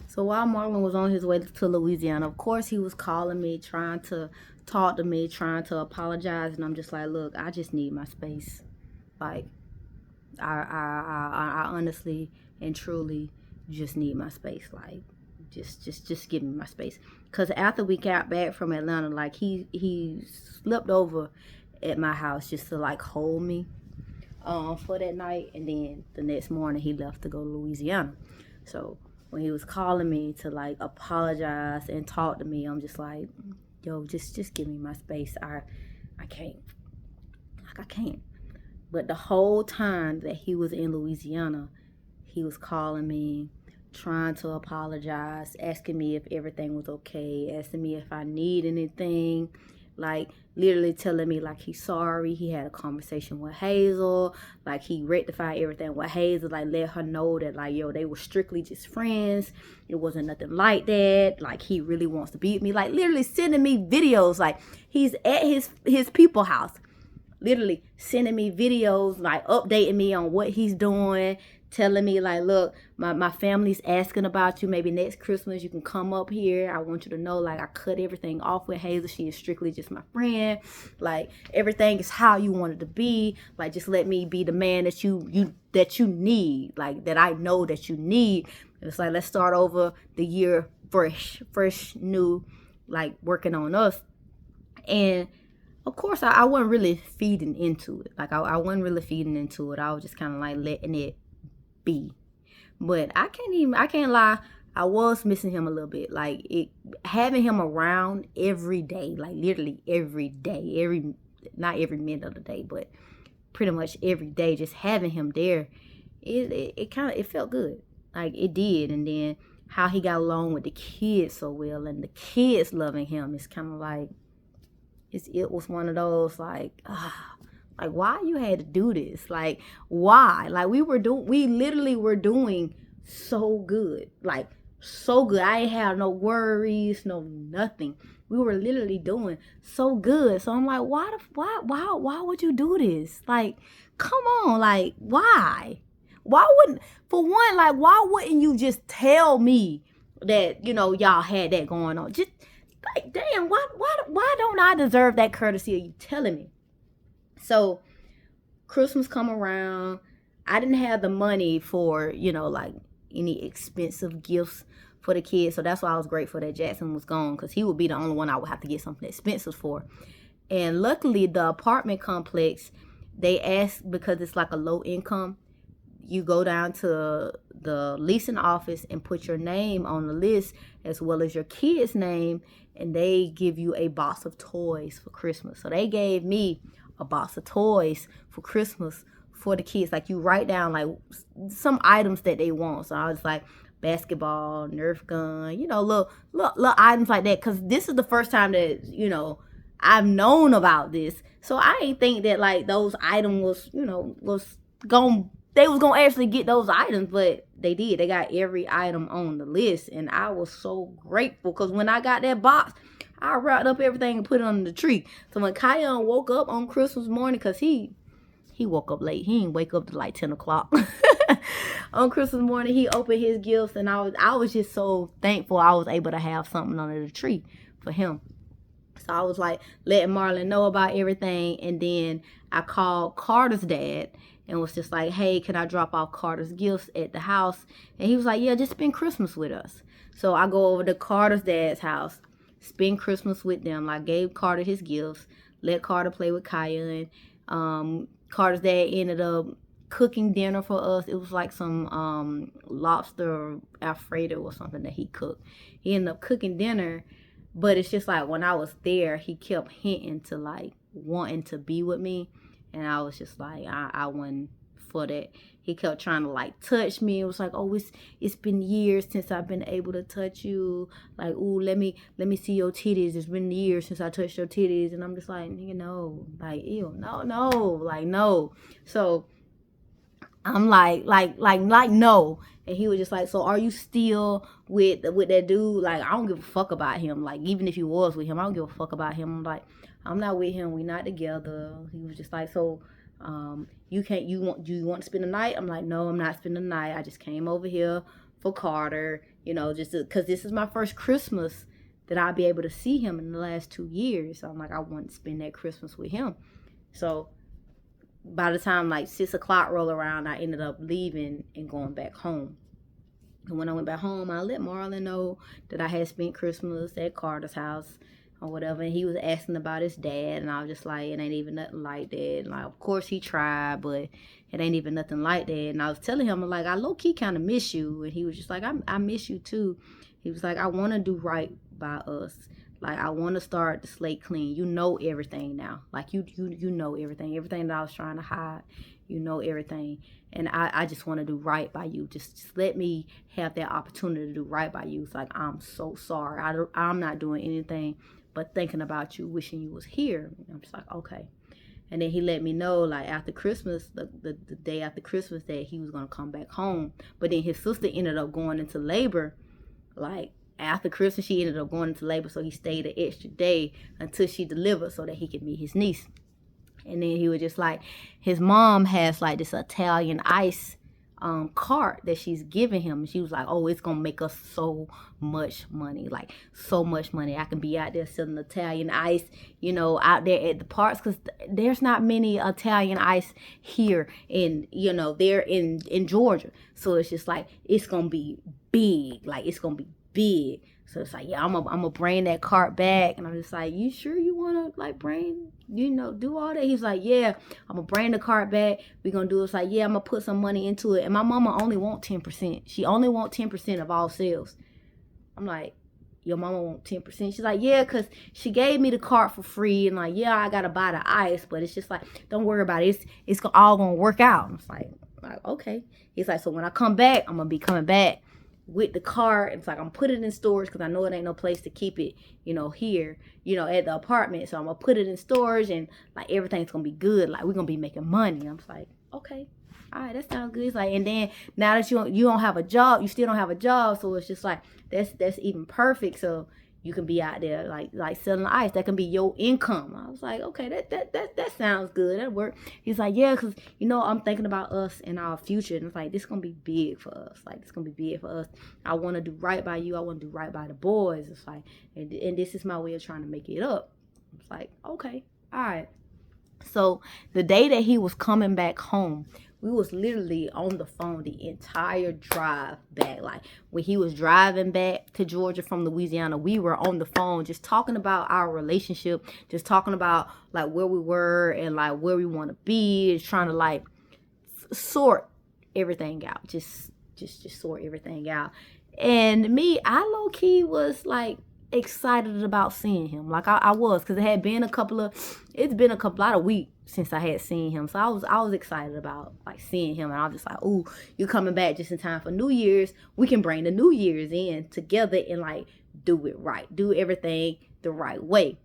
So while Marlon was on his way to Louisiana, of course he was calling me, trying to talk to me, trying to apologize, and I'm just like, look, I just need my space. Like, I honestly and truly just need my space. Like, just give me my space. Cause after we got back from Atlanta, like he slept over at my house just to like hold me for that night, and then the next morning he left to go to Louisiana. So when he was calling me to like apologize and talk to me, I'm just like, yo, just give me my space. I can't. Like I can't. But the whole time that he was in Louisiana, he was calling me, trying to apologize, asking me if everything was okay, asking me if I need anything, like literally telling me like he's sorry. He had a conversation with Hazel, like he rectified everything with Hazel, like let her know that like, yo, they were strictly just friends. It wasn't nothing like that. Like he really wants to be with me, like literally sending me videos. Like he's at his people house, literally sending me videos, like updating me on what he's doing, telling me like, look, my family's asking about you. Maybe next Christmas you can come up here. I want you to know, like, I cut everything off with Hazel. She is strictly just my friend. Like everything is how you want it to be. Like just let me be the man that you need, like that I know that you need. It's like, let's start over the year fresh, new, like working on us. And of course, I wasn't really feeding into it. Like I wasn't really feeding into it. I was just kind of like letting it be. But I can't lie. I was missing him a little bit. Like having him around every day, like literally every day, not every minute of the day, but pretty much every day, just having him there, it felt good. Like it did. And then how he got along with the kids so well, and the kids loving him, is kind of like, it was one of those like, like why you had to do this? Like why? Like we literally were doing so good, like so good. I ain't have no worries, no nothing. We were literally doing so good. So I'm like, why would you do this? Like, come on, like why? Why wouldn't, for one, like why wouldn't you just tell me that y'all had that going on? Just like, damn, why don't I deserve that courtesy of you telling me? So Christmas come around, I didn't have the money for, like any expensive gifts for the kids. So that's why I was grateful that Jackson was gone, because he would be the only one I would have to get something expensive for. And luckily the apartment complex, they asked, because it's like a low income, you go down to the leasing office and put your name on the list as well as your kid's name, and they give you a box of toys for Christmas. So they gave me a box of toys for Christmas for the kids. Like you write down like some items that they want. So I was like, basketball, Nerf gun, little items like that. Cause this is the first time that, I've known about this. So I didn't think that like those items was going, they was gonna actually get those items, but they did. They got every item on the list, and I was so grateful, because when I got that box, I wrapped up everything and put it under the tree. So when Kion woke up on Christmas morning, because he woke up late, he didn't wake up to like 10 o'clock. On Christmas morning, he opened his gifts, and I was just so thankful I was able to have something under the tree for him. So I was like letting Marlon know about everything, and then I called Carter's dad and was just like, hey, can I drop off Carter's gifts at the house? And he was like, yeah, just spend Christmas with us. So I go over to Carter's dad's house, spend Christmas with them. I gave Carter his gifts, let Carter play with Kaya, and Carter's dad ended up cooking dinner for us. It was like some lobster Alfredo or something that he cooked. He ended up cooking dinner, but it's just like when I was there, he kept hinting to like wanting to be with me. And I was just like, I wasn't for that. He kept trying to like touch me. It was like, oh, it's been years since I've been able to touch you. Like, ooh, let me see your titties. It's been years since I touched your titties. And I'm just like, like, ew, no, like, no. So I'm like, no. And he was just like, so are you still with that dude? Like, I don't give a fuck about him. Like, even if you was with him, I don't give a fuck about him. I'm like, I'm not with him. We not together. He was just like, so do you want to spend the night? I'm like, no, I'm not spending the night. I just came over here for Carter. you know, just because this is my first Christmas that I'll be able to see him in the last 2 years. So I'm like, I want to spend that Christmas with him. So by the time like 6 o'clock roll around, I ended up leaving and going back home. And when I went back home, I let Marlon know that I had spent Christmas at Carter's house or whatever. And he was asking about his dad. And I was just like, it ain't even nothing like that. And like, of course he tried, but it ain't even nothing like that. And I was telling him, like, I low-key kind of miss you. And he was just like, I miss you too. He was like, I want to do right by us. Like, I want to start the slate clean. You know everything now. Like, you know everything. Everything that I was trying to hide, you know everything. And I just want to do right by you. Just let me have that opportunity to do right by you. It's like, I'm so sorry. I'm not doing anything but thinking about you, wishing you was here. And I'm just like, okay. And then he let me know, like, after Christmas, the day after Christmas, that he was going to come back home. But then his sister ended up going into labor. Like, after Christmas, she ended up going into labor. So he stayed an extra day until she delivered so that he could meet his niece. And then he was just like, his mom has like this Italian ice cart that she's giving him. And she was like, oh, it's going to make us so much money. Like, so much money. I can be out there selling Italian ice, you know, out there at the parks. Because there's not many Italian ice here in, you know, they're in Georgia. So it's just like, it's going to be big. Like, it's going to be big. So it's like, yeah, I'm gonna bring that cart back. And I'm just like, you sure you want to, like, bring, you know, do all that? He's like, yeah, I'm going to bring the cart back. We're going to do it. It's like, yeah, I'm going to put some money into it. And my mama only want 10%. She only want 10% of all sales. I'm like, your mama want 10%? She's like, yeah, because she gave me the cart for free. And like, yeah, I got to buy the ice. But it's just like, don't worry about it. It's all going to work out. And it's like, okay. He's like, so when I come back, I'm going to be coming back with the cart. It's like, I'm put it in storage because I know it ain't no place to keep it, you know, here, you know, at the apartment. So I'm gonna put it in storage and like everything's gonna be good. Like, we're gonna be making money. I'm just like, okay, all right, that sounds good. It's like, and then now that you don't have a job, you still don't have a job, so it's just like that's even perfect. So you can be out there like selling ice. That can be your income. I was like, okay, that sounds good. That work. He's like, yeah, because, you know, I'm thinking about us and our future. And it's like, this going to be big for us. Like, this going to be big for us. I want to do right by you. I want to do right by the boys. It's like, and this is my way of trying to make it up. It's like, okay, all right. So the day that he was coming back home, we was literally on the phone the entire drive back. Like, when he was driving back to Georgia from Louisiana, we were on the phone just talking about our relationship, just talking about like where we were and like where we want to be, just trying to like sort everything out, just sort everything out. And me, I low key was like excited about seeing him. Like I was, because it's been a lot of weeks since I had seen him. So I was excited about like seeing him. And I was just like, ooh, you coming back just in time for New Year's. We can bring the New Year's in together and like do it right. Do everything the right way.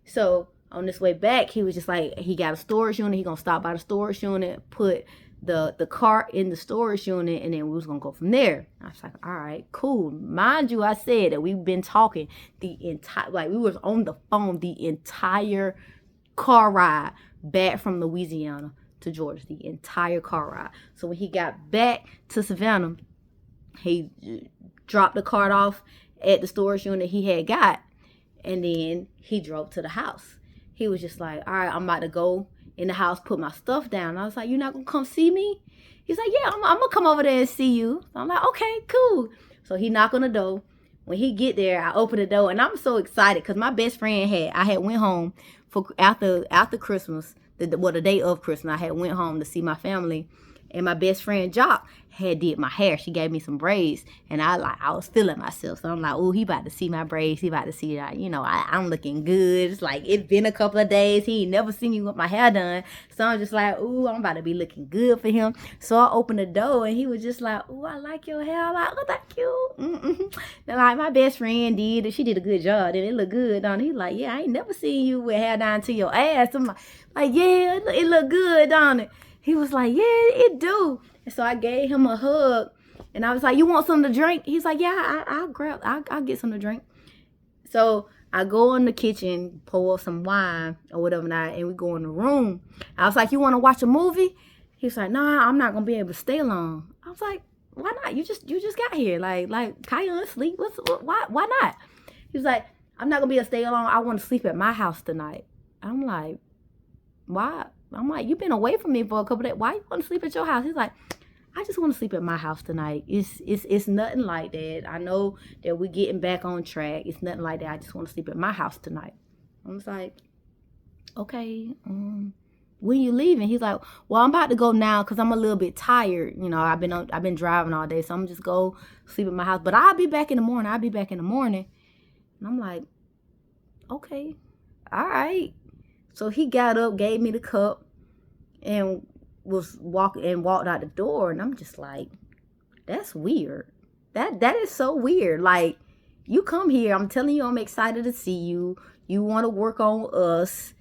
So on this way back, he was just like, he got a storage unit. He gonna stop by the storage unit, put the cart in the storage unit, and then we was gonna go from there. I was like, all right, cool. Mind you, I said that we've been talking the entire, like, we was on the phone the entire car ride back from Louisiana to Georgia, the entire car ride. So when he got back to Savannah, he dropped the cart off at the storage unit he had got, and then he drove to the house. He was just like, all right, I'm about to go in the house, put my stuff down. I was like, you're not gonna come see me? He's like, yeah, I'm gonna come over there and see you. I'm like, okay, cool. So he knocked on the door. When he get there, I open the door, and I'm so excited because my best friend I had went home for after Christmas, the day of Christmas. I had went home to see my family, and my best friend Jock had did my hair. She gave me some braids, and I was feeling myself. So I'm like, oh, he about to see my braids. He about to see that, you know, I'm looking good. It's like, it's been a couple of days. He ain't never seen me with my hair done. So I'm just like, ooh, I'm about to be looking good for him. So I opened the door, and he was just like, ooh, I like your hair. I'm like, oh, that's cute. And like, my best friend did. She did a good job. And it looked good, don't it? He's like, yeah, I ain't never seen you with hair down to your ass. I'm like, yeah, it look good, don't it? He was like, yeah, it do. And so I gave him a hug, and I was like, you want something to drink? He's like, yeah, I'll get something to drink. So I go in the kitchen, pour some wine or whatever, and we go in the room. I was like, you want to watch a movie? He was like, nah, I'm not going to be able to stay long. I was like, why not? You just got here. Like Kaya sleep. Why not? He was like, I'm not gonna be able to stay alone. I want to sleep at my house tonight. I'm like, why? I'm like, you've been away from me for a couple days. Why you want to sleep at your house? He's like, I just want to sleep at my house tonight. It's nothing like that. I know that we're getting back on track. It's nothing like that. I just want to sleep at my house tonight. I was like, okay, when you leaving? He's like, well, I'm about to go now because I'm a little bit tired. You know, I've been driving all day, so I'm just go sleep at my house. But I'll be back in the morning. And I'm like, okay, all right. So he got up, gave me the cup, and walked out the door. And I'm just like, that's weird. That is so weird. Like, you come here, I'm telling you, I'm excited to see you. You want to work on us,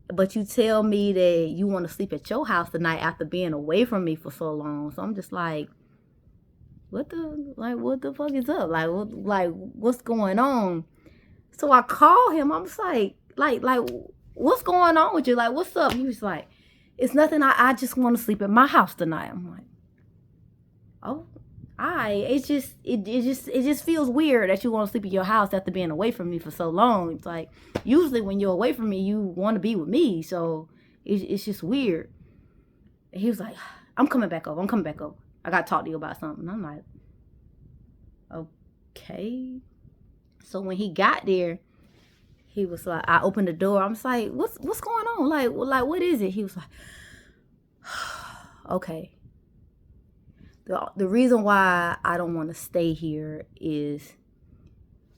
but you tell me that you want to sleep at your house tonight after being away from me for so long. So I'm just like, what the fuck is up? What's going on? So I call him. I'm just like, what's going on with you? Like, what's up? He was like, it's nothing. I just want to sleep at my house tonight. I'm like, oh, it just feels weird that you want to sleep at your house after being away from me for so long. It's like, usually when you're away from me, you want to be with me. So it's just weird. And he was like, I'm coming back over. I got to talk to you about something. I'm like, okay. So when he got there, he was like, I opened the door. I'm just like, what's going on? Like, what is it? He was like, okay. The reason why I don't want to stay here is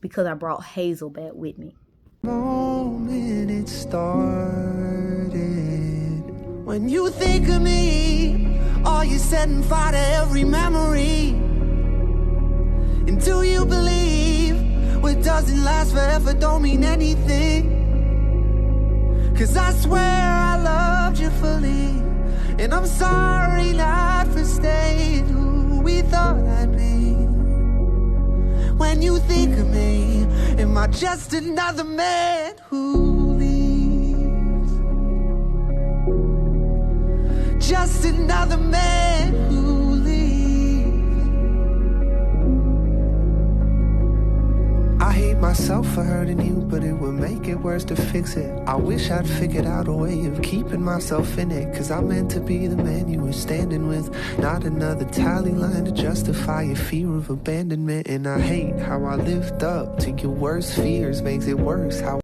because I brought Hazel back with me. Moment it started. When you think of me, are you setting fire to every memory? And do you believe what doesn't last forever don't mean anything? 'Cause I swear I loved you fully, and I'm sorry not for staying who we thought I'd be. When you think of me, am I just another man who leaves? Just another man who leaves. I hate myself for hurting you, but it would make it worse to fix it. I wish I'd figured out a way of keeping myself in it, 'cause I meant to be the man you were standing with, not another tally line to justify your fear of abandonment. And I hate how I lived up to your worst fears, makes it worse how